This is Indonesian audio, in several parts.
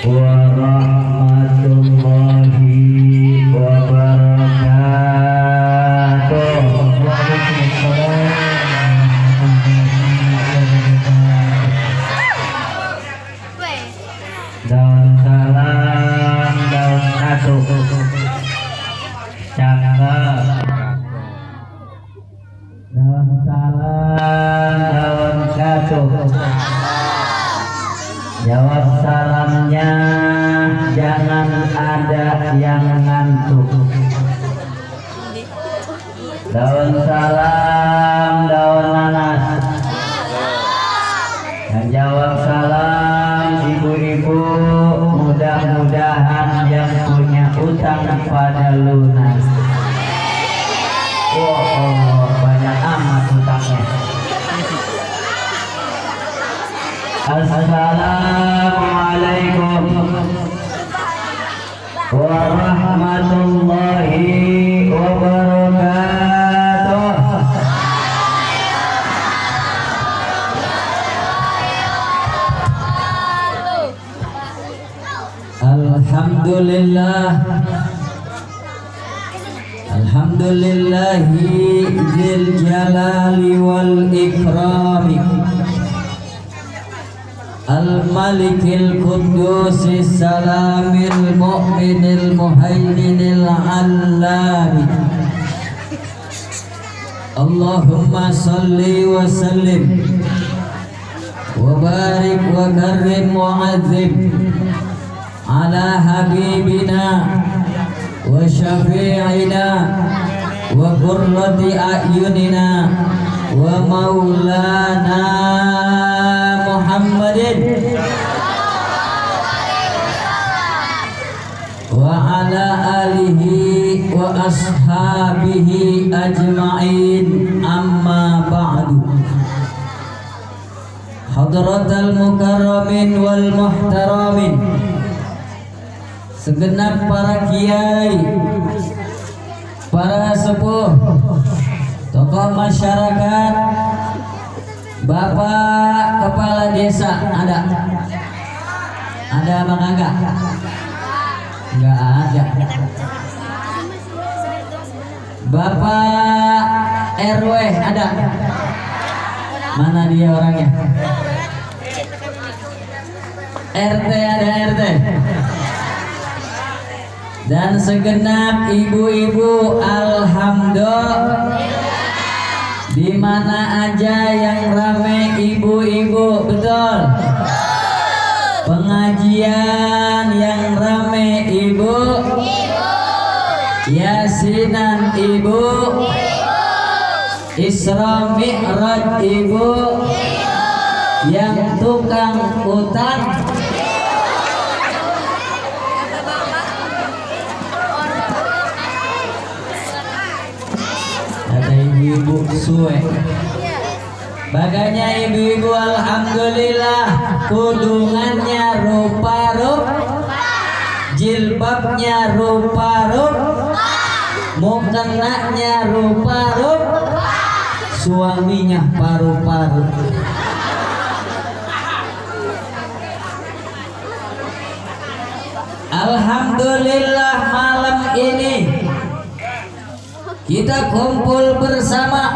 warahmatullahi wabarakatuh. Daun salam, daun satu, cakep. Daun salam, daun satu. Jawab salamnya, jangan ada yang ngantuk. Daun salam, daun nanas. Dan jawab salam, ibu-ibu, mudah-mudahan yang punya utang pada lunas. Wow, banyak amat utangnya. Assalamualaikum warahmatullahi wabarakatuh. Alhamdulillah, alhamdulillahi dzil jalali wal ikrami, al-malikil qudusis salamil mu'minil muhaiminil allami. Allahumma salli wa sallim wa barik wa karim wa azim ala habibina wa syafi'ina wa qurrati a'yunina wa maulana Muhammadin wa ala alihi wa ashabihi ajma'in, amma ba'du. Hadratal mukarramin wal muhtaramin, segenap para kiai, para sepuh, tokoh masyarakat, Bapak Kepala Desa, ada Bang Angga? Enggak ada. Bapak RW ada? Mana dia orangnya? RT ada, RT. Dan segenap ibu-ibu, alhamdulillah, di mana aja yang rame ibu-ibu, betul. Pengajian yang rame ibu, yasinan ibu, Isra Mi'raj ibu, yang tukang utang ibu suwe. Baganya ibu-ibu, alhamdulillah, kudungannya rupa-rupa, jilbabnya rupa-rupa, mukenanya rupa-rupa, suaminya paru-paru. Alhamdulillah, malam ini kita kumpul bersama,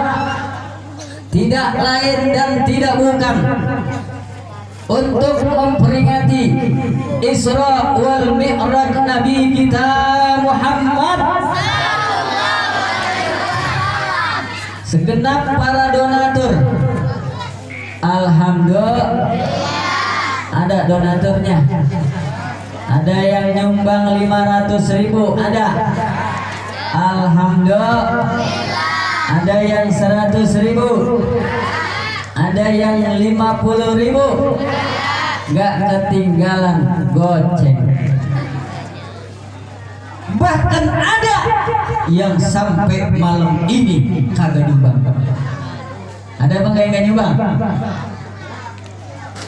tidak lain dan tidak bukan untuk memperingati Isra wal Mi'raj Nabi kita Muhammad. Segenap para donatur, alhamdulillah, ada donaturnya. Ada yang nyumbang 500.000, ada. Alhamdulillah. Ada yang 100.000, ada yang 50.000, nggak ketinggalan goceng. Bahkan ada yang sampai malam ini kagak nyumbang. Ada bang nggak nyumbang?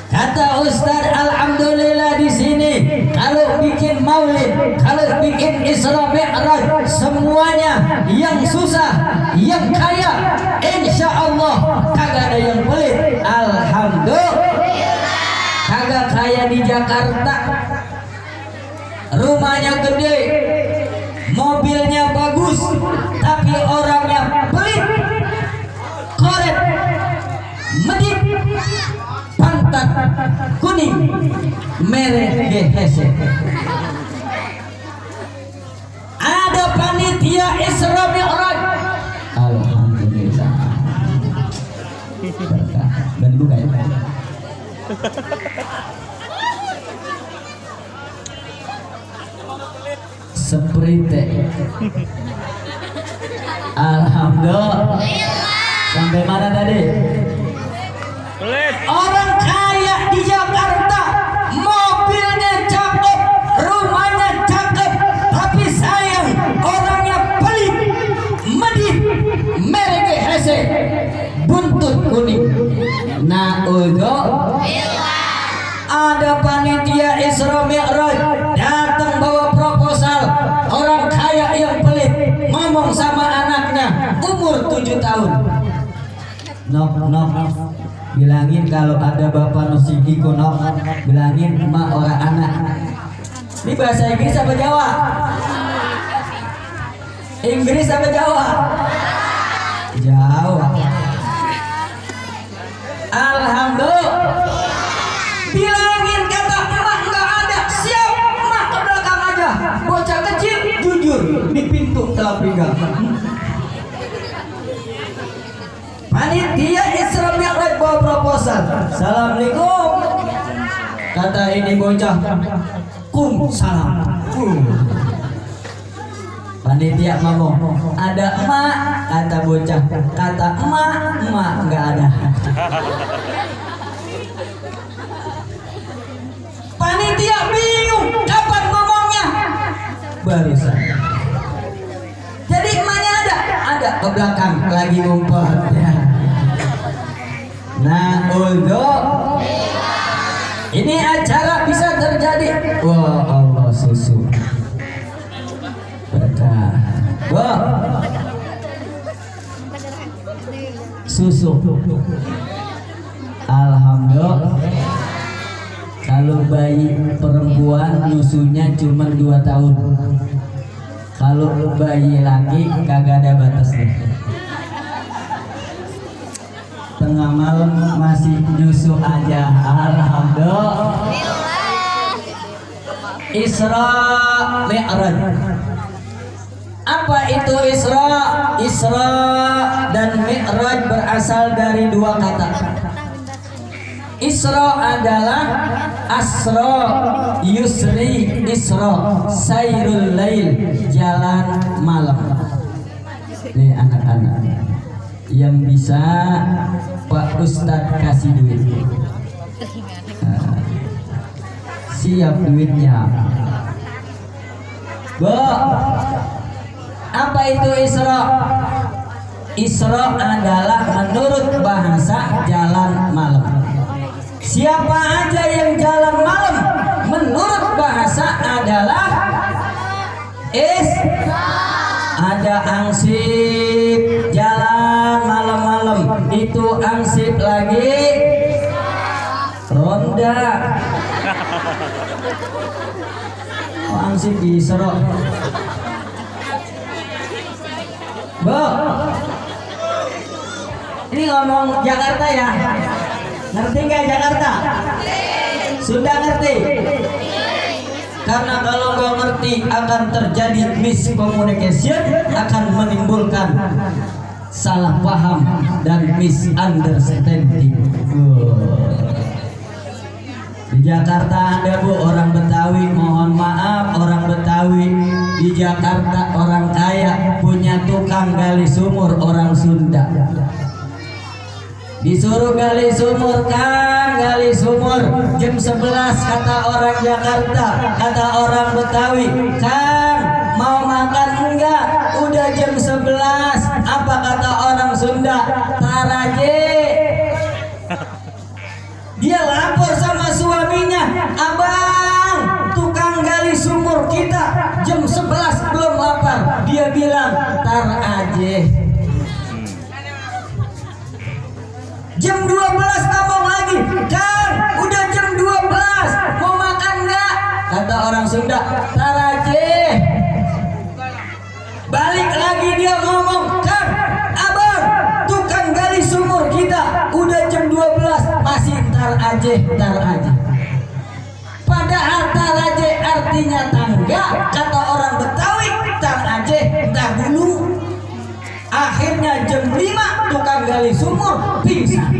Kata Ustaz, alhamdulillah di sini kalau bikin maulid, kalau bikin Isra Mi'raj, semuanya yang susah, yang kaya, insya Allah kagak ada yang pelit. Alhamdulillah. Kagak kaya di Jakarta, rumahnya gede, mobilnya bagus, tapi orangnya pelit, koret, medit, pantat kuning, merek GHC. Ada panitia Isra Mi'raj. Alhamdulillah. Berkah. Dan buka ya. Seprite. Alhamdulillah. Sampai mana tadi? Orang kaya di Jakarta, mobilnya cakep, rumahnya cakep, tapi sayang orangnya pelit, medit, merek GHC, buntut kuning. Ada panitia Isra Mi'raj datang bawa proposal, orang kaya yang pelit ngomong sama anaknya umur 7 tahun. Nok, bilangin kalau ada bapak nusikiko, nok, bilangin emak orang anak. Ini bahasa Inggris apa Jawa? Inggris apa Jawa? Jawa. Alhamdulillah. Bilangin kata emak nggak ada, siap emak ke belakang aja. Bocah kecil jujur di pintu telah pinggang. Panitia Isra Mi'raj bawa proposal. Assalamualaikum. Kata ini bocah, kum salam. Panitia ngomong, ada emak. Kata bocah, kata emak nggak ada. Panitia bingung kapan ngomongnya. Barusan. Jadi emaknya ada ke belakang lagi ngumpet. Ya. Nah, untuk ini acara bisa terjadi. Wah, Allah susu. Berkah. Wah. Susu. Alhamdulillah. Kalau bayi perempuan nyusunya cuma 2 tahun. Kalau bayi laki kagak ada batasnya. Tengah malam masih nyusu aja. Alhamdulillah. Isra Mi'raj. Apa itu Isra? Isra dan Mi'raj berasal dari 2 kata. Isra adalah asra, yusri, isra, sayrul lail, jalan malam. Nih anak-anak yang bisa Pak Ustadz kasih duit, siap duitnya. Apa itu Isra? Isra adalah menurut bahasa jalan malam. Siapa aja yang jalan malam menurut bahasa adalah ada angsip jalan malam-malam, itu angsip lagi ronda. Oh, angsip di Isra. Ini ngomong Jakarta ya. Ngerti nggak Jakarta? Sudah ngerti? Karena kalau nggak ngerti akan terjadi miscommunication, akan menimbulkan salah paham dan misunderstanding. Di Jakarta ada Bu orang Betawi, mohon maaf orang Betawi di Jakarta orang kaya punya tukang gali sumur orang Sunda. Disuruh gali sumur, Kang, gali sumur jam 11 kata orang Jakarta, kata orang Betawi, Kang mau makan enggak? Udah jam 11. Apa kata orang Sunda? Taraje. Dia lapor sama suaminya, Abang, tukang gali sumur kita jam 11 belum lapar. Dia bilang, tar aja. Jam 12 ngomong lagi, Kang, udah jam 12, mau makan nggak? Kata orang Sunda, aja tar aja. Padahal tar aja artinya tangga, kata orang Betawi tar aja tar dulu. Akhirnya jam 5 tukang gali sumur pingsan.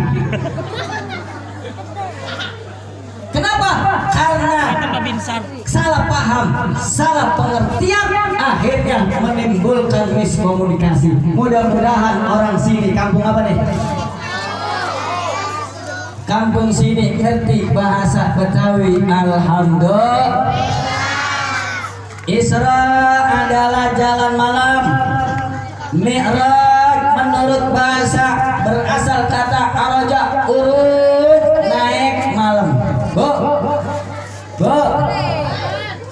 Kenapa? Karena salah paham, salah pengertian, akhirnya menimbulkan miskomunikasi. Mudah-mudahan orang sini, kampung apa nih? Kampung sini ngerti bahasa Betawi. Alhamdulillah. Isra adalah jalan malam. Mi'raj menurut bahasa berasal kata araja, urut, naik malam.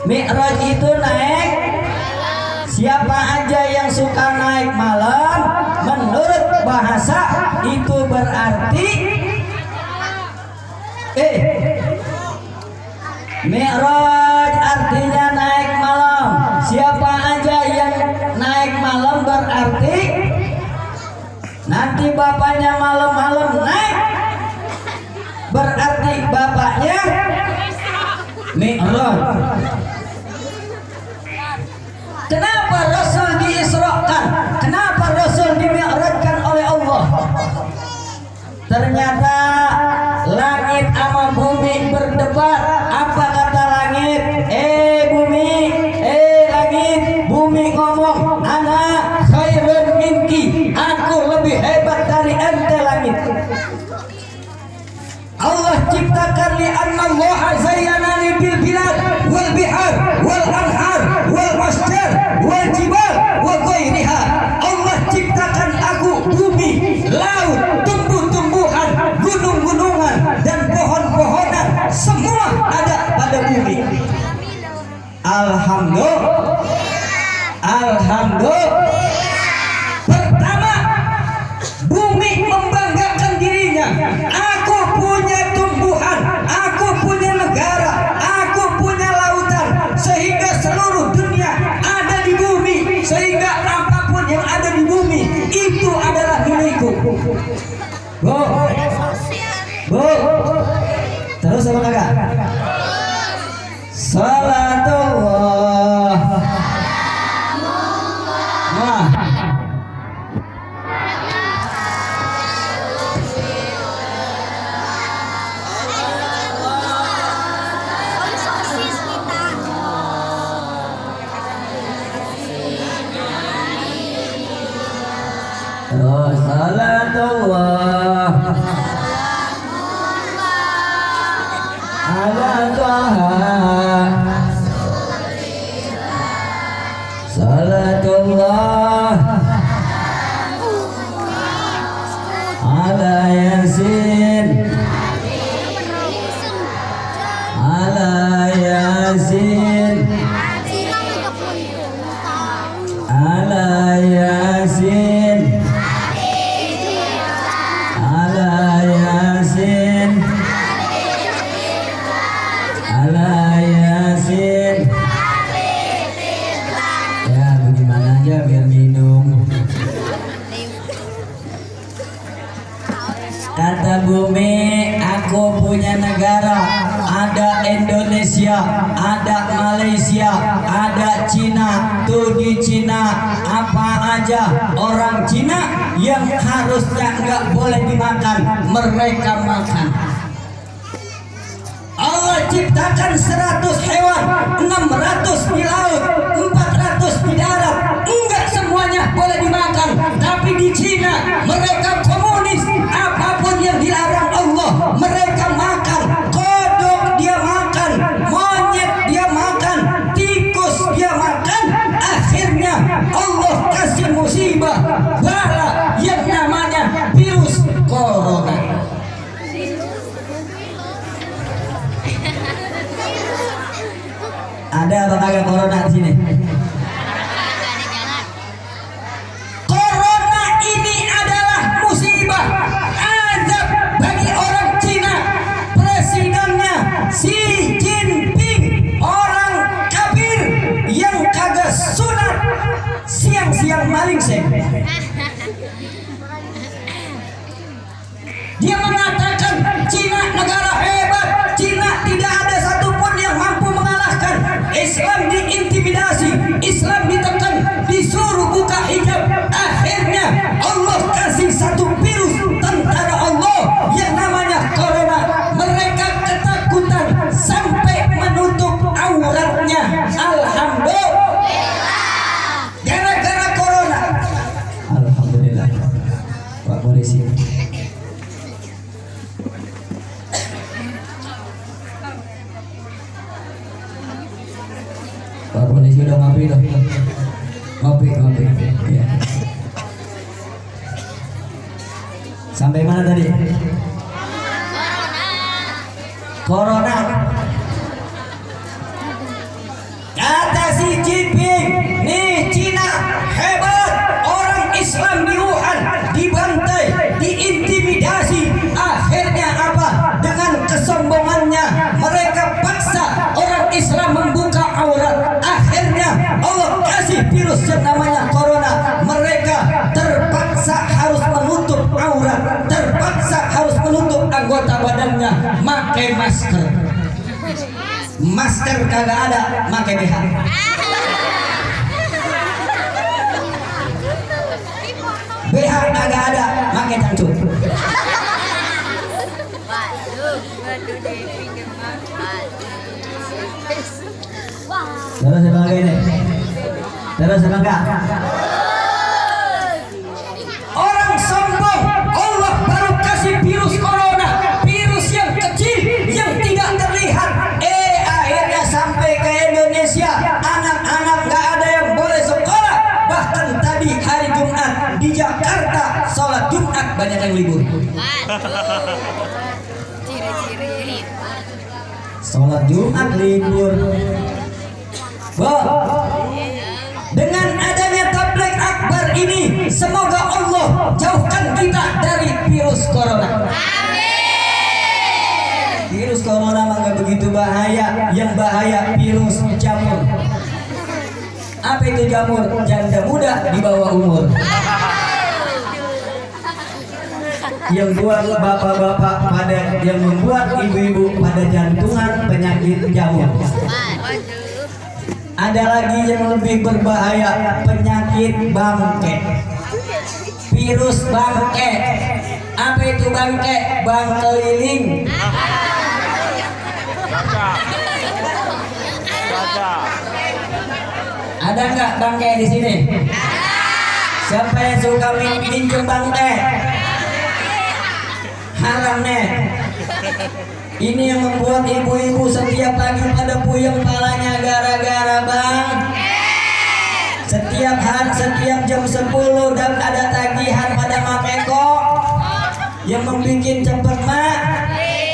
Mi'raj itu naik. Siapa aja yang suka naik malam, menurut bahasa itu berarti Mi'raj artinya naik malam. Siapa aja yang naik malam berarti nanti bapaknya malam-malam naik, berarti bapaknya Mi'raj. Kenapa Rasul diisrakan? Kenapa Rasul dimi'rajkan oleh Allah? Ternyata langit sama bumi berdebat. Apa kata langit? Bumi, langit. Bumi ngomong, ana khairun minki, aku lebih hebat dari ente langit. Allah ciptakan li anna Allah zayyana li bil bilad wal bihar wal anhar wal masjar wal jibal wa ghairiha. Allah ciptakan aku bumi, laut, tumbuh-tumbuhan, gunung-gunungan dan pohon-pohonan, semua ada pada bumi. Alhamdulillah. Alhamdulillah. Pertama, bumi membanggakan dirinya. Aku punya tumbuhan, aku punya negara, aku punya lautan, sehingga seluruh dunia ada di bumi, sehingga apapun yang ada di bumi itu adalah milikku. Bu, terus sama kakak. Salatullah. Nah. Salatullah ala Taha. Salatullah ala Yasin, ala Yasin, ala Yasin, ala Yasin, ala Yasin. Ya bagaimana aja biar minum. Kata bumi, aku punya negara. Ada Indonesia, ada Malaysia, ada Cina. Tuh di Cina apa aja orang Cina yang harusnya nggak boleh dimakan, mereka makan. Allah ciptakan 100 hewan, 600 di laut, 400 di darat. Enggak semuanya boleh dimakan. Tapi di Cina mereka komunis. Apapun yang dilarang Allah mereka makan. Kodok dia makan, monyet dia makan, tikus dia makan. Akhirnya Allah kasih musibah, bala yang namanya virus corona. Ada tetangga corona di sini. Corona ini adalah musibah, azab bagi orang Cina. Presidennya Xi Jinping, orang kafir yang kagak sunat, siang-siang maling sih. Dia mengatakan Cina negara hebat. ngopi dong. Ngopi. Ya. Sampai mana tadi? Corona. Kata si Jinping, nih Cina hebat, orang Islam di Wuhan dibantai, diintimidasi. Akhirnya apa? Dengan kesombongannya mereka paksa orang Islam membuka aurat. Akhirnya Allah kasih virus yang namanya corona. Mereka terpaksa harus menutup aurat, terpaksa harus menutup anggota badannya, pakai masker. Masker kagak ada, pakai BH. BH kagak ada, pakai cancuk. Terus apa lagi nih? Terus apa enggak? Orang sombong, Allah baru kasih virus corona, virus yang kecil yang tidak terlihat. Akhirnya sampai ke Indonesia, anak-anak nggak ada yang boleh sekolah. Bahkan tadi hari Jumat di Jakarta sholat Jumat banyak yang libur. Sholat Jumat libur. Dengan adanya tabligh akbar ini, semoga Allah jauhkan kita dari virus corona. Virus corona mah gak begitu bahaya. Yang bahaya virus jamur. Apa itu jamur? Janda muda di bawah umur. Yang buat bapak-bapak pada, yang membuat ibu-ibu pada jantungan penyakit jamur. Ada lagi yang lebih berbahaya, penyakit bangke. Virus bangke. Apa itu bangke? Bang keliling. Ada nggak bangke di sini? Siapa yang suka minjem bangke? Haram nih. Ini yang membuat ibu-ibu setiap pagi pada puyeng palanya gara-gara bang. Setiap hari, setiap jam 10 dan ada tagihan pada makeko yang membuat cepet mak.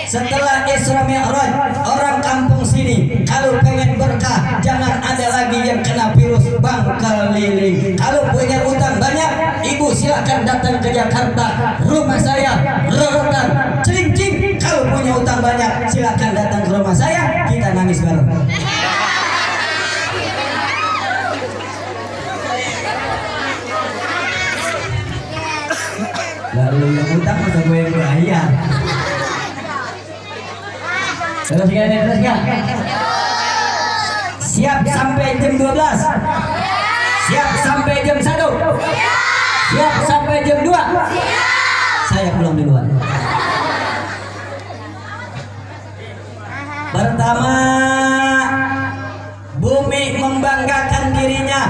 Setelah Isra Mi'raj, orang kampung sini kalau pengen berkah jangan ada lagi yang kena virus bang keliling. Kalau punya utang banyak, ibu silakan datang ke Jakarta, rumah saya rorotan cing-cing. Kalau punya utang banyak silakan datang ke rumah saya, kita nangis bareng. Lalu yang utang masa gue yang bayar. Terus ya. Siap sampai jam 12. Siap sampai jam 1. Siap sampai jam 2. Saya pulang duluan. Pertama, bumi membanggakan dirinya.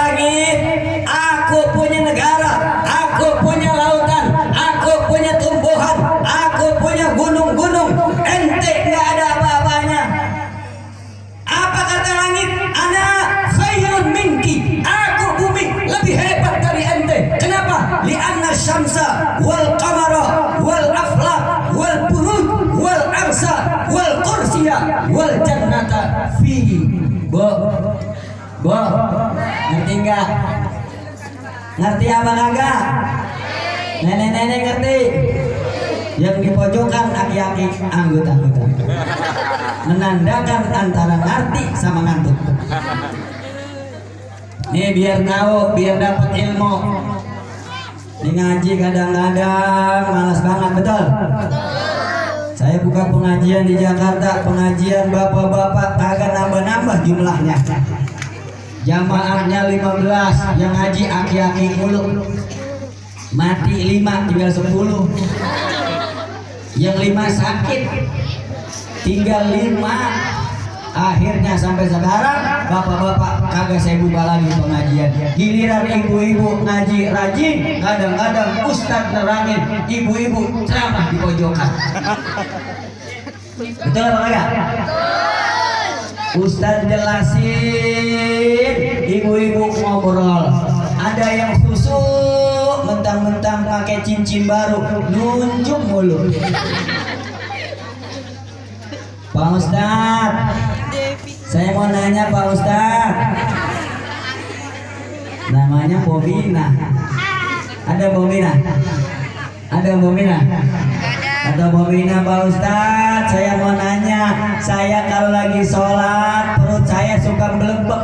Langit, aku punya negara, aku punya lautan, aku punya tumbuhan, aku punya gunung-gunung. Ente nggak ada apa-apanya. Apa kata langit? Ana khairun minki. Aku bumi lebih hebat dari ente. Kenapa? Li'anna syamsa wal qamara wal aflaq wal buruj wal arsa wal kursiya wal jannata fi. Bo, ngerti nggak? Ngerti apa kagak? Nenek-nenek ngerti? Yang di pojokan aki-aki anggota-anggota menandakan antara ngerti sama ngantuk. Nih biar tahu, biar dapat ilmu. Di ngaji kadang-kadang malas banget, betul? Saya buka pengajian di Jakarta, pengajian bapak-bapak kagak nambah-nambah jumlahnya. Jamaahnya 15, yang ngaji aki-aki mulu. Mati 5, tinggal 10. Yang 5 sakit, tinggal 5. Akhirnya sampai sekarang bapak-bapak kagak saya buka lagi pengajian. Giliran ibu-ibu ngaji rajin, kadang-kadang ustadz nerangin, ibu-ibu ceramah di pojokan. Betul apa enggak? Ustaz jelasin, ibu-ibu ngobrol. Ada yang khusyuk, mentang-mentang pakai cincin baru, nunjuk mulu. Pak Ustaz, saya mau nanya Pak Ustaz. Namanya Bobina. Ada Bobina? Ada Bobina? Ada Bobina Pak Ustaz. Saya mau nanya, saya kalau lagi sholat perut saya suka belebek.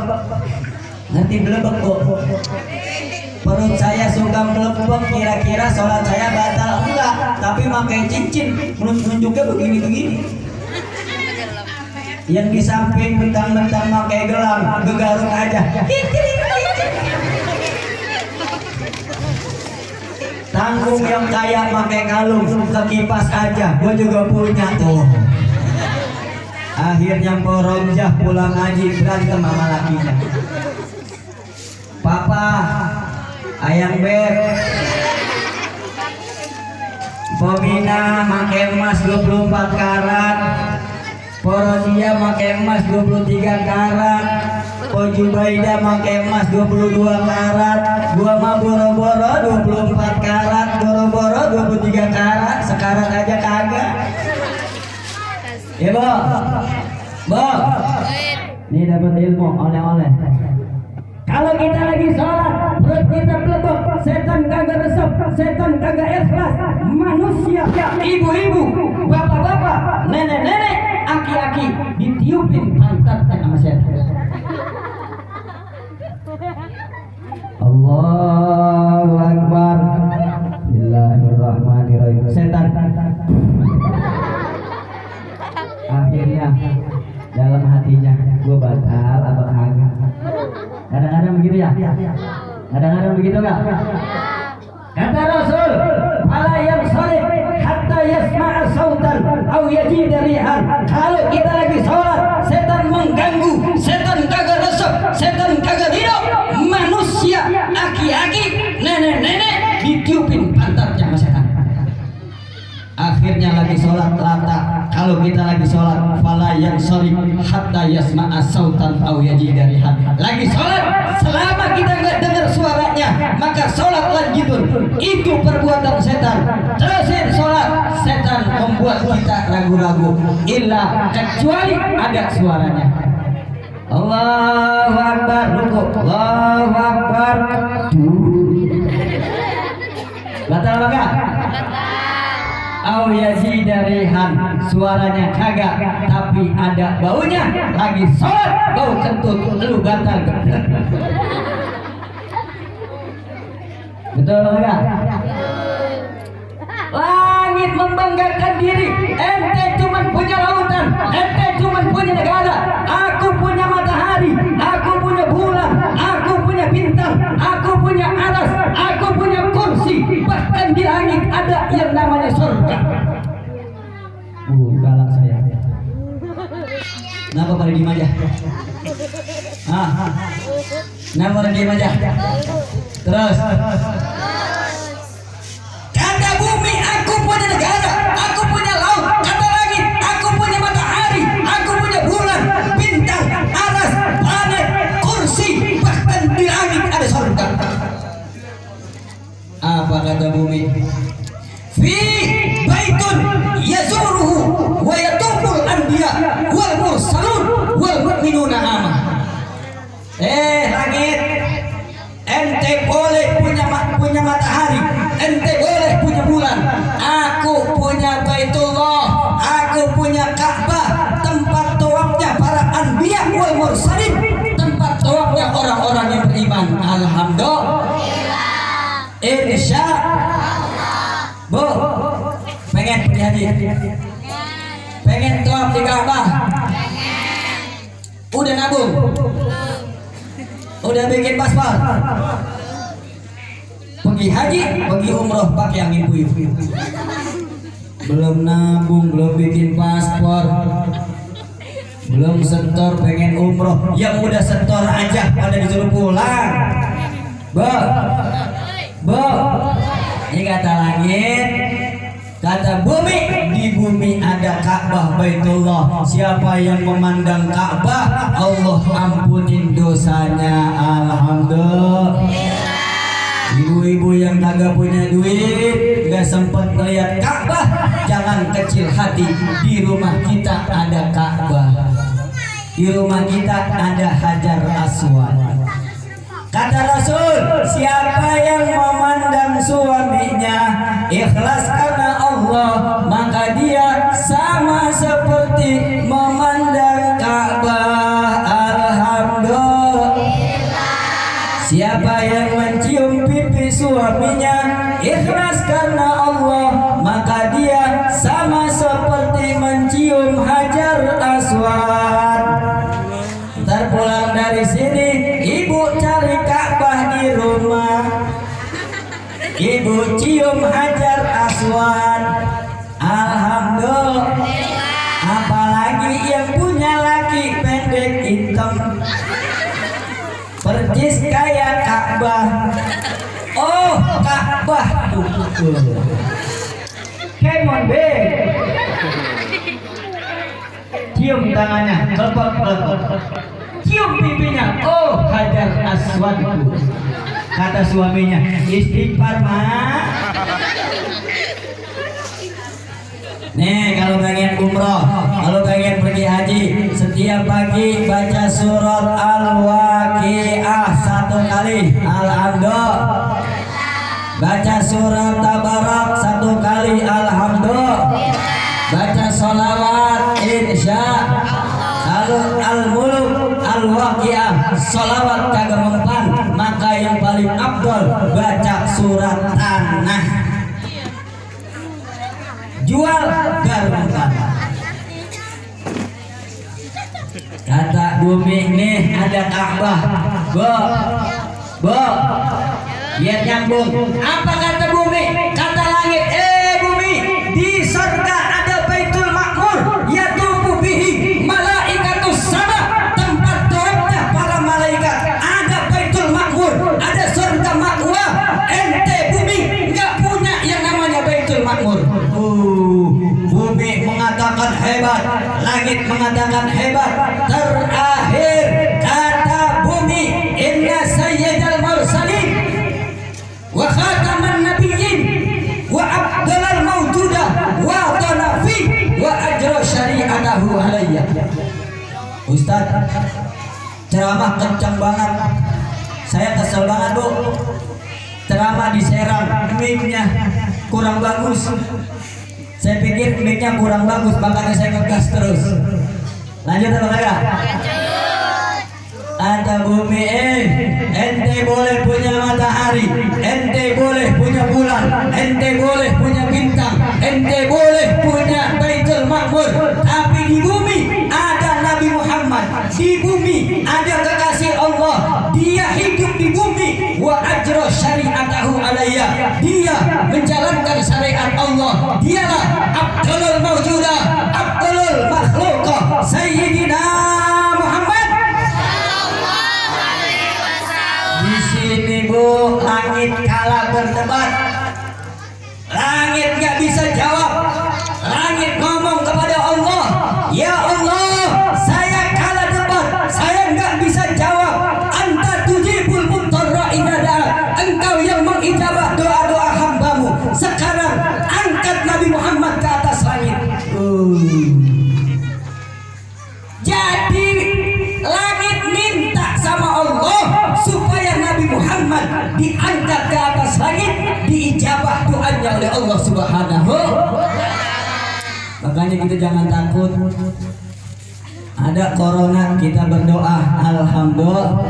Nanti belebek Bu. Perut saya suka belebek. Kira-kira sholat saya batal? Enggak, tapi pakai cincin. Menunjuknya begini-begini. Yang di samping mentang-mentang pakai gelang, gegarung aja. Tanggung yang kaya pakai kalung, ke kipas aja. Gue juga punya tuh. Akhirnya poromjah pulang ngaji berantem sama lakinya. Papa, ayang beb, Pomina pakai emas 24 karat, Porodia pakai emas 23 karat, Pojubaida pakai emas 22 karat, gua mah boro-boro 24 karat, boro-boro 23 karat, sekarat aja kagak. Ya Bo, Bo, nih dapat ilmu oleh-oleh. Kalau kita lagi sholat, perut kita belebek, setan kagak resep, setan kagak ikhlas, manusia, ibu-ibu, bapak-bapak, nenek-nenek, aki-aki, ditiupin pantatnya sama setan. Allahu Akbar. Bismillahirrahmanirrahim. Setan. Akhirnya dalam hatinya, gue batal apa kagak? Kadang-kadang begitu ya? Kadang-kadang begitu enggak? Kata Rasul, "Ala yang sholih hatta yasma'a sautan aw yajida rihan." Kalau kita lagi sholat, setan mengganggu, setan kagak resep, setan kagak hidup, manusia, aki-aki, nenek-nenek ditiupin pantatnya sama setan. Akhirnya lagi sholat lata. Kalau kita lagi sholat, fala yang sholih hatta yasma'a sautan aw yajida rihan. Lagi sholat, selama kita nggak dengar suaranya, maka sholat lanjutun. Itu perbuatan setan. Terusin sholat, setan membuat kita ragu-ragu. Illa kecuali ada suaranya. Allahu Akbar, ruku. Allahu Akbar. Batal apa enggak? Au yazida rihan, suaranya kagak tapi ada baunya. Lagi sholat bau kentut, lu batal. Betul enggak? Langit membanggakan diri, ente cuma punya lautan, ente cuma punya negara. Aku punya matahari, aku punya bulan, aku punya bintang, aku punya aras, aku punya kursi. Bahkan di langit ada yang namanya surga. Galak saya. Kenapa pada diem aja? Kenapa pada diem aja? Terus. Kata bumi, aku punya negara, aku punya laut. Kata langit, aku punya matahari, aku punya bulan, bintang, aras, planet, kursi. Bahkan di langit ada surga. Apa kata bumi? Fi baitun yazuruhu wa yatubul anbiya wal mursalun wal mu'minuna amah. Langit, ente boleh punya matahari, ente boleh punya bulan. Aku punya Baitullah, aku punya Ka'bah, tempat tawafnya para anbiya wal mursalin, tempat tawafnya orang-orang yang beriman. Alhamdulillah. Insya Bu, pengen pergi haji? Pengen tawaf di Ka'bah? Udah nabung? Udah bikin paspor? Pergi haji, pergi umroh pakai angin puyuh. Belum nabung, belum bikin paspor, belum setor pengen umroh. Yang udah setor aja pada disuruh pulang. Bu, ini kata langit, kata bumi, di bumi ada ada Ka'bah Baitullah. Siapa yang memandang Ka'bah, Allah ampunin dosanya. Alhamdulillah. Ibu-ibu yang kagak punya duit, gak sempet melihat Ka'bah, jangan kecil hati. Di rumah kita ada Ka'bah, di rumah kita ada Hajar Aswad. Kata Rasul, siapa yang memandang suaminya ikhlas karena Allah, maka dia sama seperti memandang Ka'bah. Alhamdulillah. Siapa yang mencium pipi suaminya ikhlas karena Allah, maka dia sama seperti mencium Hajar Aswad. Terpulang dari sini, ibu cari Ka'bah di rumah, ibu cium Hajar Aswad. Alhamdulillah. Apalagi yang punya laki pendek hitam persis kayak Ka'bah. Oh, Ka'bah. Come on, babe. Cium tangannya, kelepek-kelepek. Cium pipinya. Oh, Hajar Aswad. Kata suaminya, istighfar mah. Nih, kalau pengen umroh, kalau pengen pergi haji, setiap pagi baca surat Al-Waqiah 1 kali. Alhamdulillah. Baca surat Tabarak 1 kali. Alhamdulillah. Baca sholawat insya Allah. Al-Muluk Al-Waqiah sholawat kagak mempan, maka yang paling afdol baca surat Tanah. Jual garungan. Kata bumi, nih ada Ka'bah. Bo, biar nyambung. Apa kata bumi? Kata langit, bumi, di surga ada Baitul Ma'mur, yatufu bihi malaikatus sama, tempat doanya para malaikat. Ada Baitul Ma'mur, ada surga ma'wa. Ente bumi nggak punya yang namanya Baitul Ma'mur. Bumi mengatakan hebat, langit mengatakan hebat. Terakhir kata bumi, inna sayyidal mursalin wa khataman nabiyyin wa afdalal mawjudah wa tanafi wa ajra syari'atahu alayya. Ustaz, ceramah kencang banget. Saya kesel banget, Bu. Ceramah di Serang, mic-nya kurang bagus. Saya pikir mic-nya kurang bagus, makanya saya ngegas terus. Lanjut apa enggak? Ada bumi, ente boleh punya matahari, ente boleh punya bulan, ente boleh punya bintang, ente boleh punya Baitul Ma'mur, tapi di bumi ada Nabi Muhammad, di bumi ada kekasih Allah, dia hidup di bumi, wa ajra syari'atahu alayya, dia menjalankan syariat Allah, dialah Abdulul Mawjudah, Abdulul Makhluqah, Sayyidina Muhammad. Di sini, Bu, langit kalah berdebat. Langit gak bisa jawab. Langit ngomong kepada Allah, ya Allah, saya kalah debat, saya gak bisa jawab. Anta tujibul mudtarra idza da'a, engkau yang mengijabah doa-doa hambamu. Sekarang angkat Nabi Muhammad ke atas langit. Jadi langit minta sama Allah supaya Nabi Muhammad diangkat ke atas langit, diijabah doanya oleh Allah Subhanahu. Makanya kita jangan takut. Ada corona, kita berdoa alhamdulillah.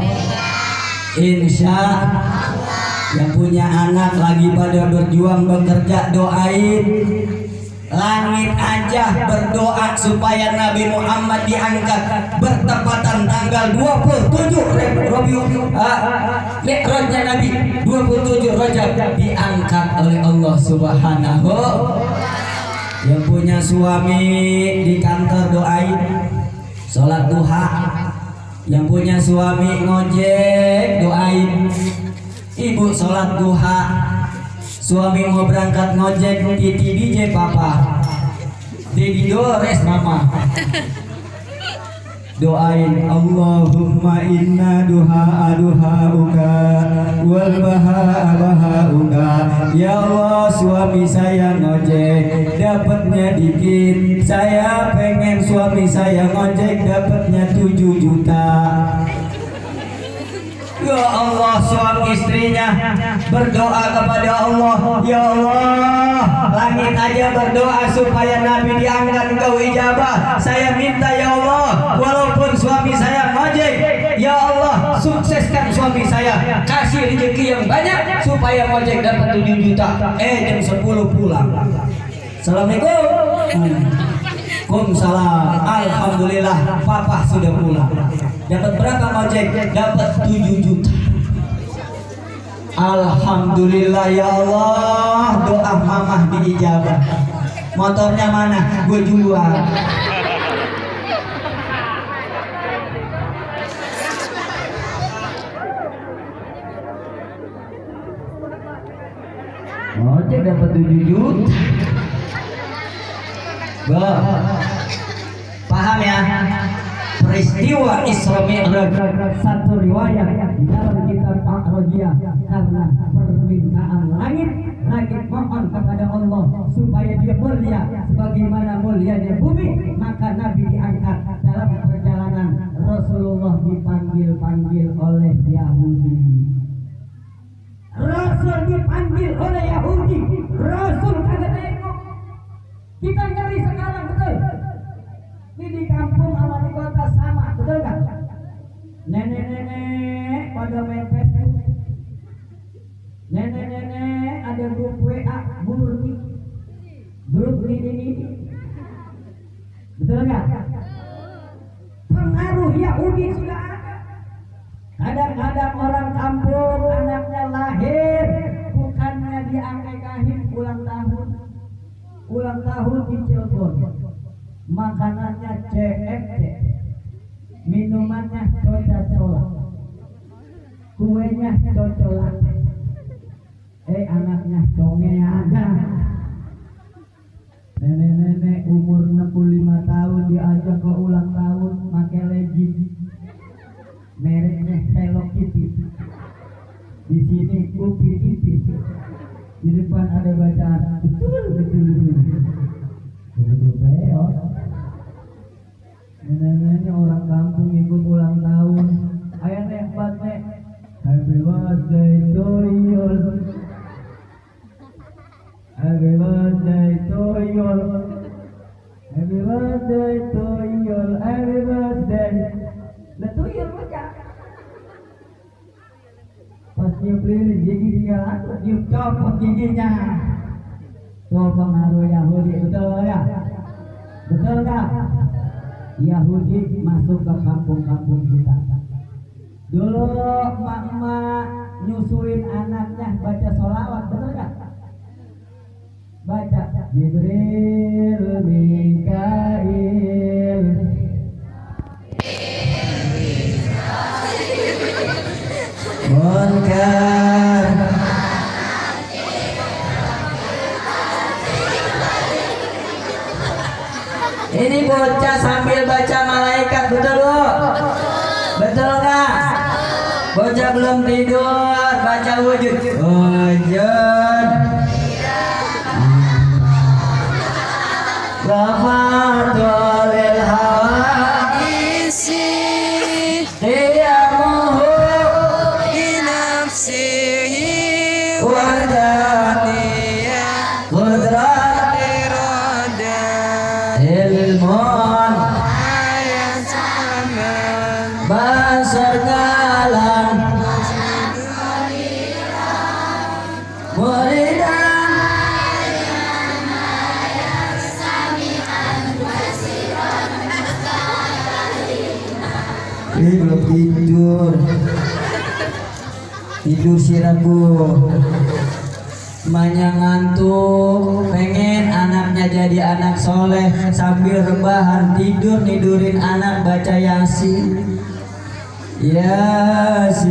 Insya yang punya anak lagi pada berjuang bekerja, doain. Langit aja berdoa supaya Nabi Muhammad diangkat bertepatan tanggal 27 Mi'rajnya Nabi, 27 Rajab, diangkat oleh Allah Subhanahu. Yang punya suami di kantor doain sholat duha. Yang punya suami ngojek doain. Ibu sholat duha. Suami mau berangkat ngojek, titi DJ papa Dedi Dores mama. Doain Allahumma inna duha'uka wal baha'uka. Ya Allah, suami saya ngojek dapatnya dikit, saya pengen suami saya ngojek dapatnya 7 juta. Ya Allah, suami istrinya berdoa kepada Allah, ya Allah, langit aja berdoa supaya Nabi diangkat, engkau ijabah. Saya minta ya Allah, walaupun suami saya ngojek, ya Allah, sukseskan suami saya, kasih rezeki yang banyak supaya ngojek dapat 7 juta. Jam 10 pulang. Assalamualaikum. Waalaikumsalam. Alhamdulillah, papa sudah pulang. Dapat berapa ngojek? Dapat 7 juta. Alhamdulillah ya Allah, doa mamah diijabah. Motornya mana? Gue jual. Ngojek dapat 7 juta. Paham ya? Peristiwa Isra Mi'raj satu riwayat di dalam kitab Al-Rajiyah, karena permintaan langit mohon kepada Allah supaya dia mulia sebagaimana mulianya bumi, maka Nabi diangkat. Dalam perjalanan Rasulullah dipanggil oleh Yahudi. Rasul dipanggil oleh Yahudi. Rasul kagak nengok. Kita ngeri sekarang, betul? Ini di kampung sama di kota sama, betul kan? Nenek-nenek pada main Facebook. Nenek-nenek ada grup WA murni, grup ini. Betul kan? Pengaruh Yahudi sudah ada. Kadang-kadang orang kampung anaknya lahir, bukannya diangkahin ulang tahun di Cirebon, makanannya CFC, minumannya coca-cola, kuenya cocolan. Anaknya congean. Nenek-nenek umur 65 tahun diajak ke ulang tahun pakai legging mereknya Hello Kitty. Di sini Upin Ipin. Di depan ada bacaan betul. Betul. Nenek-nenek orang kampung ikut ulang tahun. Ayah nek bat nek. Happy birthday to you. Happy birthday to you. Happy birthday to you. Happy birthday. Lah tuh ya baca. Pas niup lilin gigi tinggal aku niup copot giginya. Tuh pengaruh Yahudi, betul ya? Betul tak? Yahudi masuk ke kampung-kampung kita. Dulu mak-mak nyusuin anaknya baca sholawat, betul tak? Baca Jibril, Mikail, Munkar, ini bocah sambil baca malaikat, betul bu? Betul nggak? Bocah belum tidur baca wujud. Rafatul hawadisi qiyamuhu binafsihi wa daniyah qudrat irada ilmun basar kalam muridan. Ini belum tidur si Rabu, emaknya ngantuk, pengen anaknya jadi anak soleh, sambil rebahan tidurin anak baca Yasin. Yasin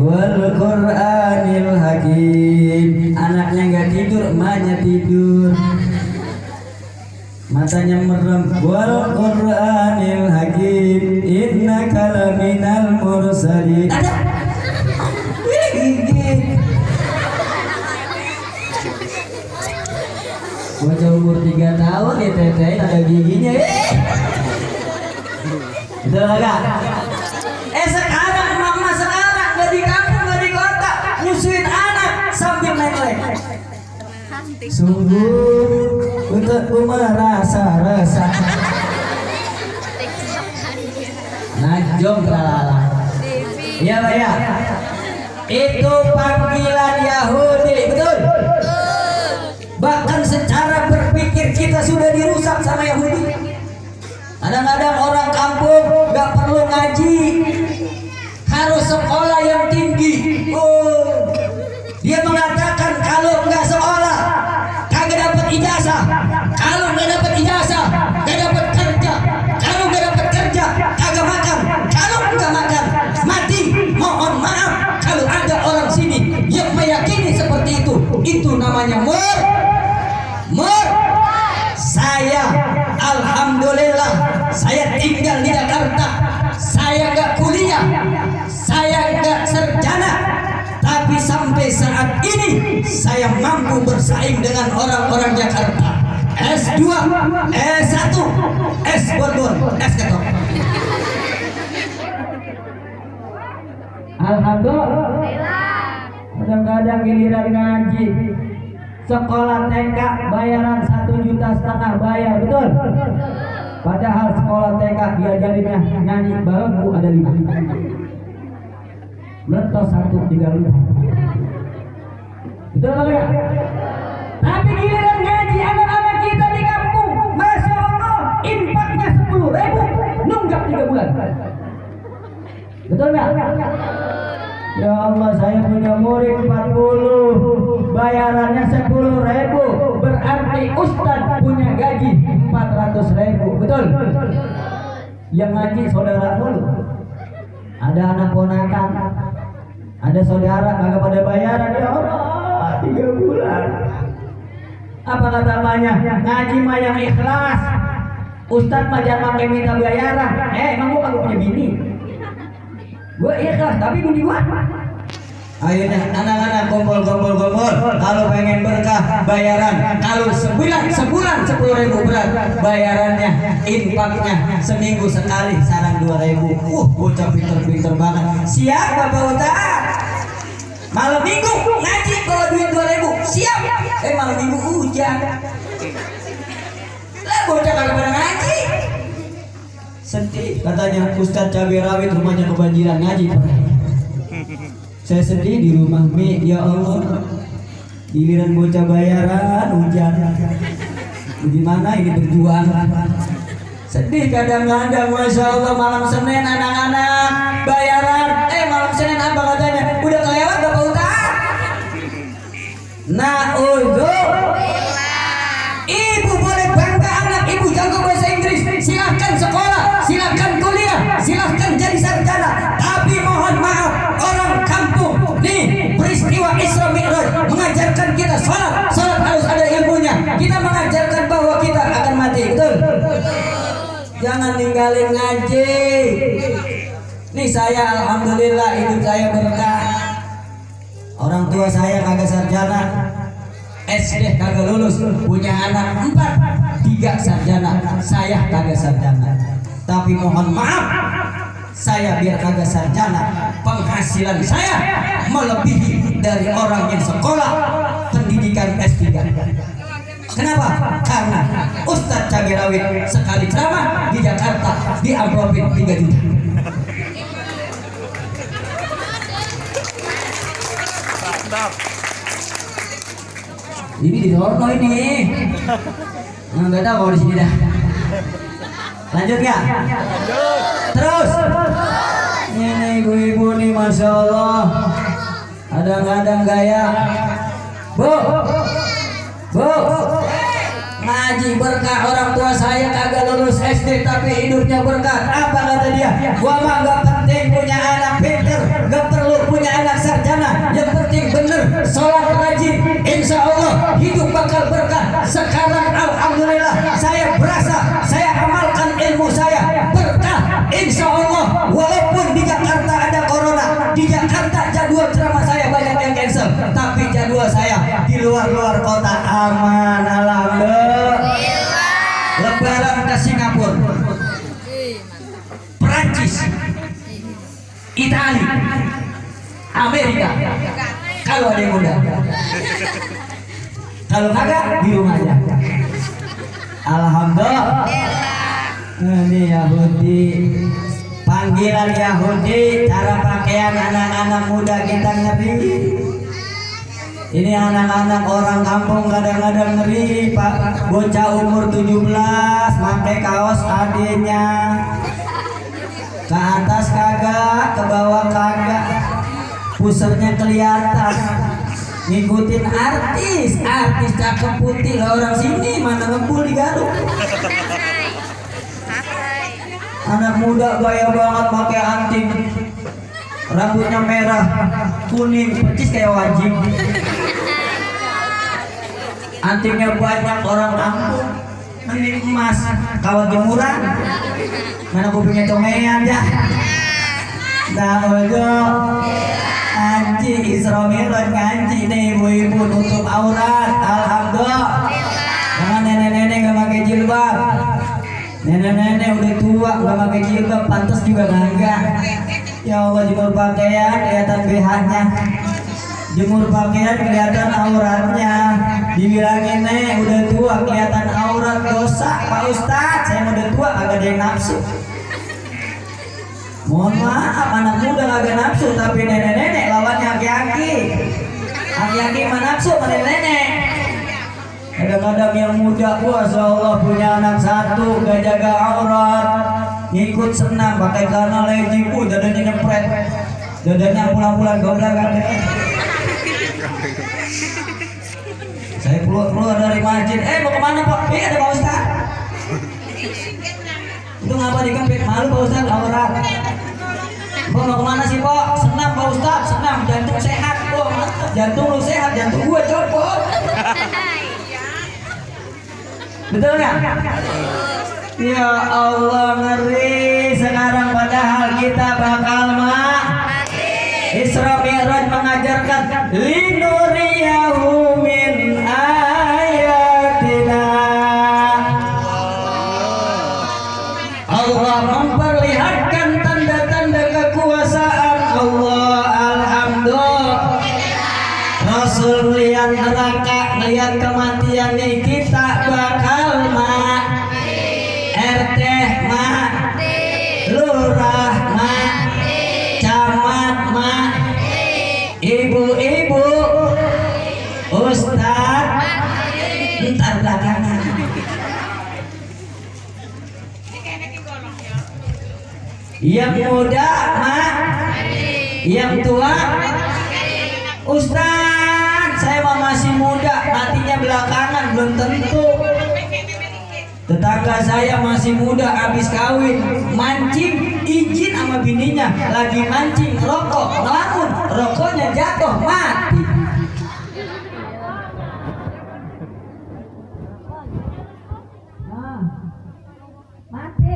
wal Qur'anil Hakim. Anaknya nggak tidur, emaknya tidur. Katanya merem wal Qur'anil hakim innaka laminal mursalin. Ada gigit. Bocah umur 3 tahun ya teteh ada giginya. Betul enggak? Sekarang mama sekarang gak di kampung gak di kota nyusuin anak sambil naik. Sungguh untukku merasa resah. Najong lalala. Iya Pak ya. Itu panggilan Yahudi, betul? Bahkan secara berpikir kita sudah dirusak sama Yahudi. Kadang-kadang orang kampung gak perlu ngaji, harus sekolah yang tinggi. Dia mengatakan kalau nggak sekolah kagak dapat ijazah, kalau nggak dapat ijazah nggak dapat kerja, kalau nggak dapat kerja kagak makan, kalau nggak makan mati. Mohon maaf kalau ada orang sini yang meyakini seperti itu namanya mur. Saya alhamdulillah saya tinggal di Jakarta, saya nggak kuliah, saya nggak sarjana, tapi sampai saat ini saya mampu bersaing dengan orang-orang Jakarta. S2, S1, S borbon, S ketok. Alhamdulillah. Kadang-kadang giliran ngaji, sekolah TK bayaran 1,5 juta bayar, betul? Padahal sekolah TK diajarinnya nyanyi bambu ada 5. Meletos 1 3 5. Betul apa ya? Tapi giliran ngaji anak-anak kita di kampung, Masya Allah, infaknya 10.000, nunggak 3 bulan. Betul nggak? Ya Allah, saya punya murid 40, bayarannya 10.000, berarti Ustadz punya gaji 400.000, betul? Yang ngaji saudara mulu, ada anak ponakan, ada saudara kagak pada bayaran, ya Allah, 3 bulan. Apa kata namanya? Ngaji mah yang ikhlas. Ustadz mah jangan pakai minta bayaran. Emang gua kagak punya bini? Gua ikhlas, tapi bini gua. Ayo dah anak-anak kumpul. Kalau pengen berkah bayaran, kalau sebulan 10.000 berat bayarannya, infaknya seminggu sekali sarang 2.000. Bocah pinter banget. Siap Bapak Ustaz? Malam minggu ngaji bawa duit 2.000. Siap. Malam minggu hujan. Lah bocah kagak pada ngaji. Sedih katanya Ustadz cabai rawit rumahnya kebanjiran ngaji. Saya sedih di rumah Mi, ya Allah. Giliran bocah bayaran hujan. Bagaimana ini berjuang? Sedih kadang-kadang, Masya Allah. Malam Senin anak-anak bayaran, malam Senin apa katanya? Udah kelewat Bapak Ustaz. Ibu boleh bangga anak ibu jago bahasa Inggris, silahkan sekolah, silahkan kuliah, silahkan jadi sarjana. Tapi mohon maaf, orang kampung nih, peristiwa Isra Mi'raj mengajarkan kita sholat harus ada ilmunya. Kita mengajarkan bahwa kita akan mati, betul? Jangan ninggalin ngaji. Nih saya alhamdulillah hidup saya berkah. Orang tua saya kagak sarjana, SD kagak lulus, punya anak 4, 3 sarjana. Saya kagak sarjana. Tapi mohon maaf, saya biar kagak sarjana, penghasilan saya melebihi dari orang yang sekolah pendidikan S3. Kenapa? Karena Ustadz cabai rawit sekali ceramah di Jakarta diamplopin 3 juta. Ini di Sorno ini. Nggak tahu kalau di sini dah. Lanjut nggak? Terus. Ini ibu-ibu nih, Masya Allah. Kadang-kadang gaya. Bu. Ngaji berkah, orang tua saya kagak lulus SD tapi hidupnya berkah. Apa kata dia? Gua mah gak penting punya anak pinter, gak perlu punya anak sarjana. sana, yang penting bener, sholat rajin, insya Allah hidup bakal berkah. Sekarang alhamdulillah saya berasa, saya amalkan ilmu saya berkah, insya Allah. Walaupun di Jakarta ada corona, di Jakarta jadwal ceramah saya banyak yang cancel, tapi jadwal saya di luar kota aman, alhamdulillah. Lebaran ke Singapura, Perancis, Italia, Amerika. Kalau ada yang muda, kalau kagak di rumah aja. Alhamdulillah. Ini Yahudi, panggilan Yahudi, cara pakaian anak-anak muda kita ngeri. Ini anak-anak orang kampung kadang-kadang ngeri, Pak. Bocah umur 17 pakai kaos adenya, ke atas kagak, ke bawah kagak, pusernya kelihatan. Ngikutin artis cakep putih lah orang sini, mana ngebul di Garut. Anak muda gaya banget pakai anting, rambutnya merah, kuning, percis kayak wajib. Antingnya banyak orang kampung, anting emas, kawat jemuran, mana kupingnya congean ya. Dah ojo, anji Isra Mi'raj ngaji nih ibu-ibu nutup aurat, alhamdulillah. Jangan nenek-nenek gak pakai jilbab, nenek-nenek udah tua gak pakai jilbab, pantas juga kagak. Ya Allah, jemur pakaian kelihatan BH-nya, jemur pakaian kelihatan auratnya. Dibilangin nih udah tua kelihatan aurat, dosa Pak Ustadz. Saya udah tua kagak ada yang nafsu. Mohon maaf, anak muda kagak nafsu, tapi nenek-nenek lawannya aki-aki. Aki-aki mah nafsu sama nenek-nenek. Kadang-kadang yang muda, Masya Allah, punya anak satu gak jaga aurat, ngikut senam pakai celana legging, dadanya nyempret, dadanya pulang-pulang goblok kan. Saya keluar dari masjid, mau kemana Pak? Ada Pak Ustaz. Itu ngapa dikempit? Malu Pak Ustaz, aurat. Pak mau kemana sih Pak? Senam Pak Ustaz, senam, jantung sehat. Pak, jantung lu sehat, jantung gua copot. Betul nggak? Ya Allah, ngeri. Sekarang padahal kita bakal Isra Mi'raj mengajarkan linuriyahu min ayatina. Allah memperlihatkan tanda-tanda kekuasaan Allah, alhamdulillah. Rasul melihat neraka, melihat kematian nih, kita bakal RT lurah camat ibu-ibu ustaz ntar belakangan. Yang muda yang tua ustaz, saya masih muda, matinya belakangan belum tentu. Tetangga saya masih muda, habis kawin, mancing, izin sama bininya, lagi mancing, rokok, ngelamun, rokoknya jatuh, mati. Mati.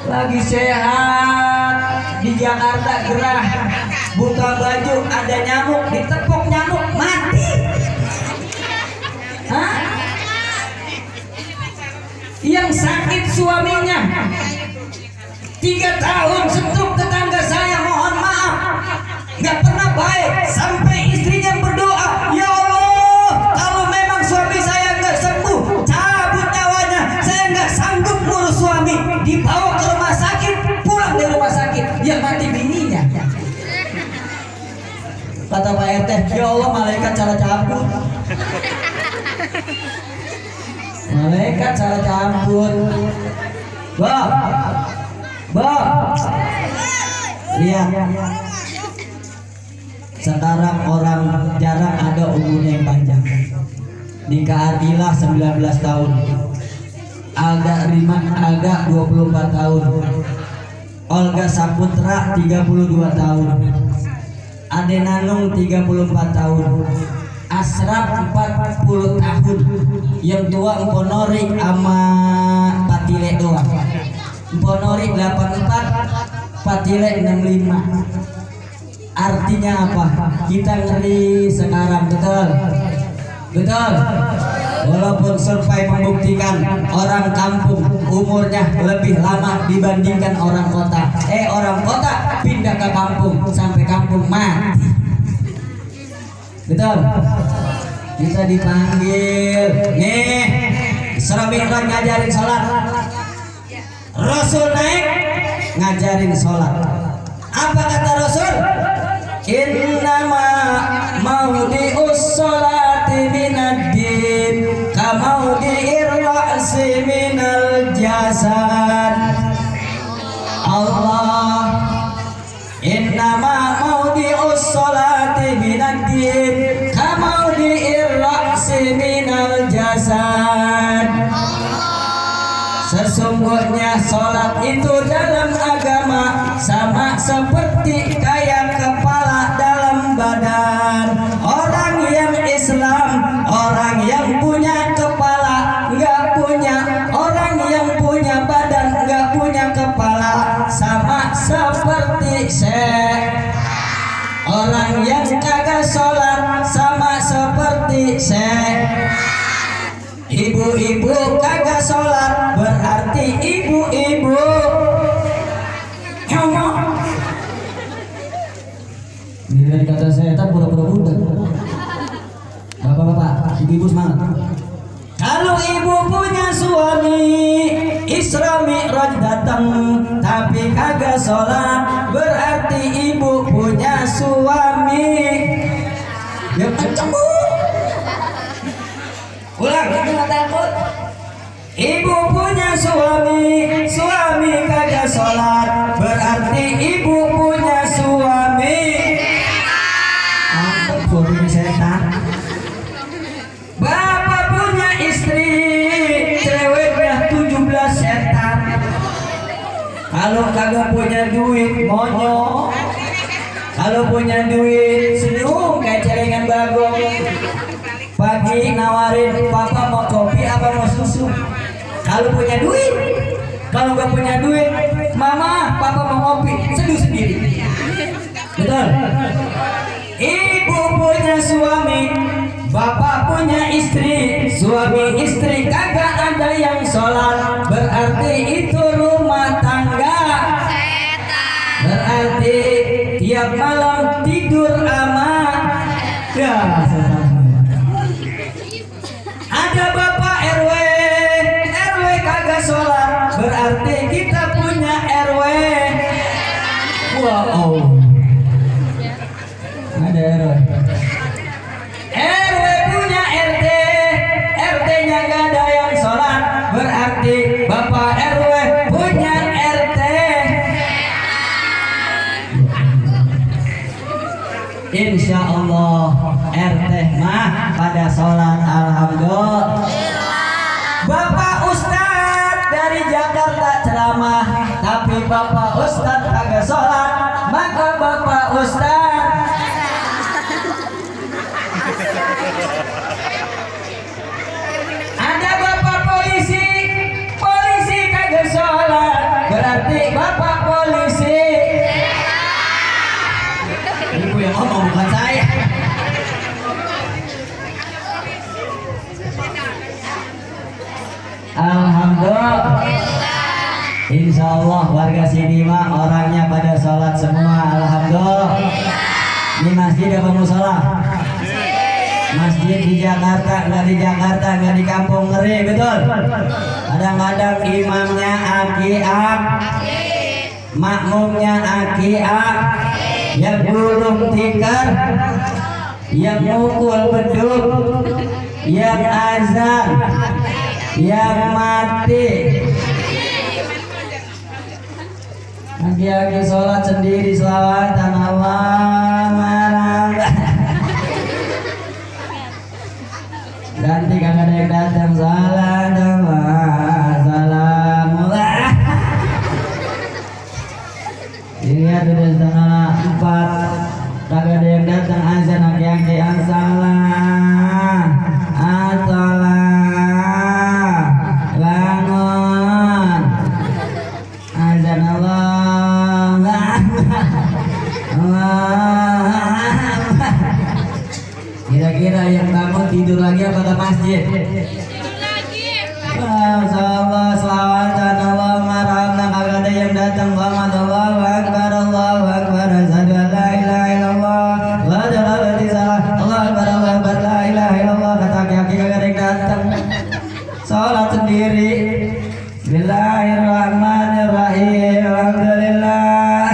Lagi sehat, di Jakarta gerah, buka baju ada nyamuk, ditepuk nyamuk, mati. Yang sakit suaminya 3 tahun stroke, tetangga saya mohon maaf nggak pernah baik, sampai istrinya berdoa, ya Allah kalau memang suami saya nggak sembuh, cabut nyawanya, saya nggak sanggup ngurus suami. Dibawa ke rumah sakit, pulang dari rumah sakit, yang mati bininya. Kata Pak RT, ya Allah malaikat cara cabut, malaikat cara cabut. Lihat, sekarang orang jarang ada umurnya yang panjang. Nikah Adilah 19 tahun, Alda Rima Alda 24 tahun, Olga Saputra 32 tahun, Ade Nanung 34 tahun, Asraf 40 tahun. Yang tua Mponori sama Patile doang. Mponori 84, Patile 65. Artinya apa? Kita ngeri sekarang, betul? Betul? Walaupun survei membuktikan orang kampung umurnya lebih lama dibandingkan orang kota. Orang kota pindah ke kampung sampai kampung mati. Betul? Kita dipanggil. Nih, Isra Mi'raj ngajarin sholat. Rasul naik ngajarin sholat. Apa kata Rasul? Innama maudi'us sholati minad-din kamaudi'ir ra'si minal jasad. Allah, innama maudi'us sholati minad-din kamaudi'ir ra'si minal jasad. Sesungguhnya sholat itu dalam agama sama seperti kayak kepala dalam badan. Orang yang Islam, orang yang punya kepala nggak punya, orang yang punya badan nggak punya kepala, sama seperti orang yang kagak sholat sama seperti ibu-ibu kagak sholat berarti ibu-ibu nyomong. Bila kata setan pura-pura budak. Bapak-bapak, ibu-ibu semangat. Kalau ibu punya suami, Isra Mi'raj datang tapi kagak sholat berarti ibu punya suami. Ya kenceng bu. Ulang, jangan takut. Ibu punya suami, suami kagak sholat berarti ibu punya suami. Mantap, suami setan. Bapak punya istri, ceweknya 17 setan. Kalau kagak punya duit, monyok. Kalau punya duit, senyum kayak celengan bagong. Pagi nawarin, papa mau kopi apa mau susu. Kalau punya duit, kalau nggak punya duit, mama, papa mau kopi, seduh sendiri. Betul? Ibu punya suami, bapak punya istri, suami istri kagak ada yang sholat, berarti itu rumah tangga. Berarti tiap malam tidur aman. Ya, ada bapak RW, RW kagak sholat, berarti kita punya RW. Wow, ada RW. RW punya RT, RT-nya gak ada yang sholat, berarti bapak RW punya RT. Insya Allah RT mah pada sholat, alhamdulillah. Bapak Ustadz dari Jakarta ceramah, tapi Bapak Ustadz kagak sholat, maka Bapak Ustadz ada. Bapak polisi, polisi kagak sholat, berarti Bapak polisi. Ibu yang ngomong bukan saya. Alhamdulillah. Insya Allah warga sini mah orangnya pada sholat semua. Alhamdulillah. Di masjid apa musola? Masjid di Jakarta, nggak di Jakarta, nggak di kampung ngeri, betul? Kadang-kadang imamnya akiak, makmumnya akiak, yang burung tikar, yang mukul beduk, yang azan, yang mati. Aki-aki sholat sendiri selawatan Allah marah. Ganti kagak ada yang datang salam Allah salamullah. sendiri. Bismillahirrahmanirrahim. Alhamdulillah.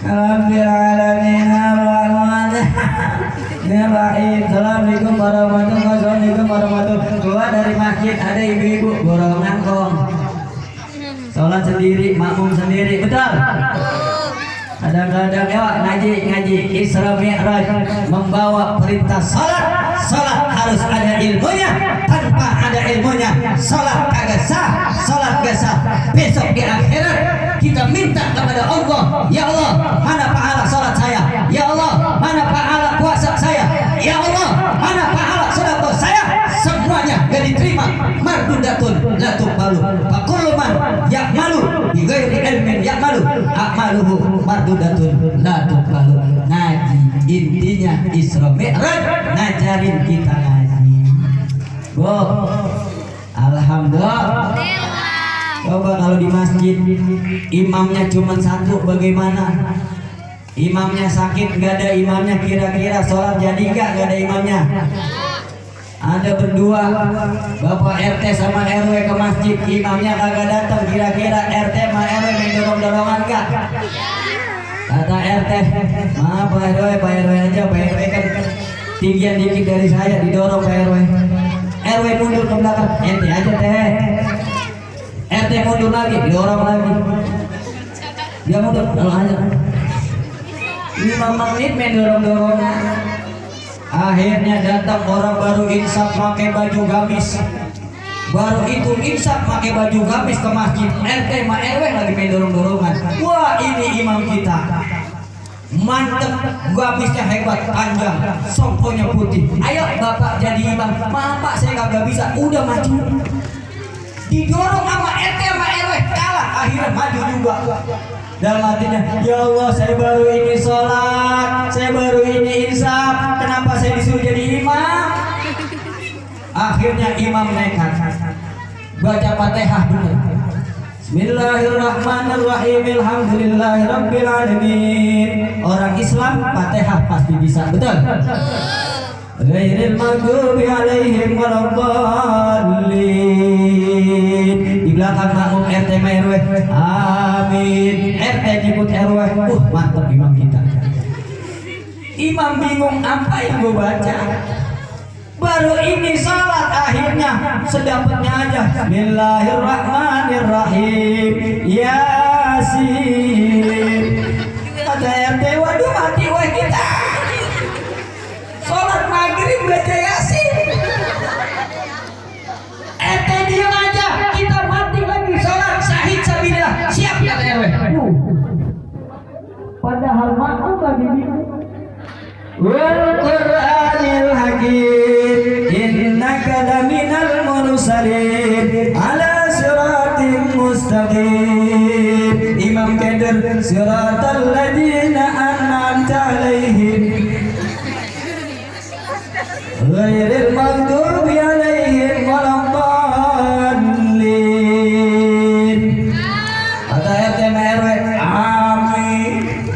Alhamdulillahirrahmanirrahim. Assalamualaikum warahmatullahi wabarakatuh. Keluar dari masjid ada ibu-ibu borongan kong. Sholat sendiri, makmum sendiri, betul? Kadang-kadang ya ngaji Isra Mi'raj membawa perintah salat. Salat harus ada ilmunya. Tanpa ada ilmunya, salat kagak sah. Salat gak sah. Besok di akhirat kita minta kepada Allah, ya Allah, mana pahala salat saya? Ya Allah, mana pahala puasa saya? Ya Allah, mana pahala sedekah saya? Semuanya gak diterima. Mardudatun la tuqbalu. Fa kullu man ya'malu bi ghairi ilmin ya'malu a'maluhu mardudatun la tuqbalu. Ngaji intinya Isra Mi'raj ngajarin kita ngaji. Alhamdulillah. Coba kalau di masjid imamnya cuma satu bagaimana? Imamnya sakit gak ada imamnya, kira-kira sholat jadi gak ada imamnya? Ada berdua, Bapak RT sama RW ke masjid, imamnya kagak datang, kira-kira RT sama RW main dorong-dorongan gak? Kata RT, maaf Pak RW aja, Pak RW kan tinggian dikit dari saya, didorong Pak RW. RW mundur ke belakang, ente aja teh. RT mundur lagi, didorong lagi. Dia mundur, kalau aja 5 menit main dorong-dorongan. Akhirnya datang orang baru insaf pakai baju gamis. Baru itu insaf pakai baju gamis ke masjid. RT sama RW lagi main dorong-dorongan. Wah, ini imam kita. Mantep, gamisnya hebat, panjang, somponya putih. Ayo Bapak jadi imam. Maaf Pak, saya kagak bisa. Udah maju. Didorong sama RT sama RW, kalah. Akhirnya maju juga. Dalam hatinya, ya Allah, saya baru ini sholat, saya baru ini insaf, kenapa saya disuruh jadi imam? Akhirnya imam nekat baca Fatihah dulu. Bismillahirrahmanirrahim. Alhamdulillahirabbil alamin. Orang Islam Fatihah pasti bisa, betul? Ghairil maghdubi alaihim waladdallin. Di belakang makmum RT RW, amin. RT nyebut RW, mantap imam kita. Imam bingung apa yang gue baca. Baru ini salat, akhirnya sedapatnya aja. Bismillahirrahmanirrahim. Yasin. Kata RT, waduh mati wah kita. Sholat maghrib baca Yasin. RT diam aja, kita mati lagi sholat syahid sabilillah. Siap kata RW. Padahal makmum lagi bingung. Wal Qur'anil Hakim innaka laminal mursalin ala siratim mustaqim. Imam Kader siratal ladzina an'amta alaihim ghairil maghdubi alaihim waladdallin. Kata RT RW, amin.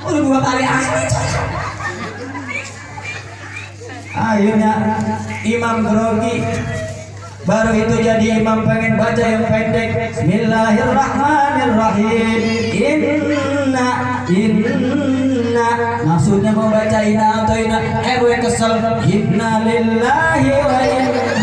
Udah 2 kali amin. Akhirnya imam grogi. Baru itu jadi imam pengen baca yang pendek. Bismillahirrahmanirrahim. Inna. Maksudnya mau baca inna atau inna. RW kesel. Inna lillahi wa inna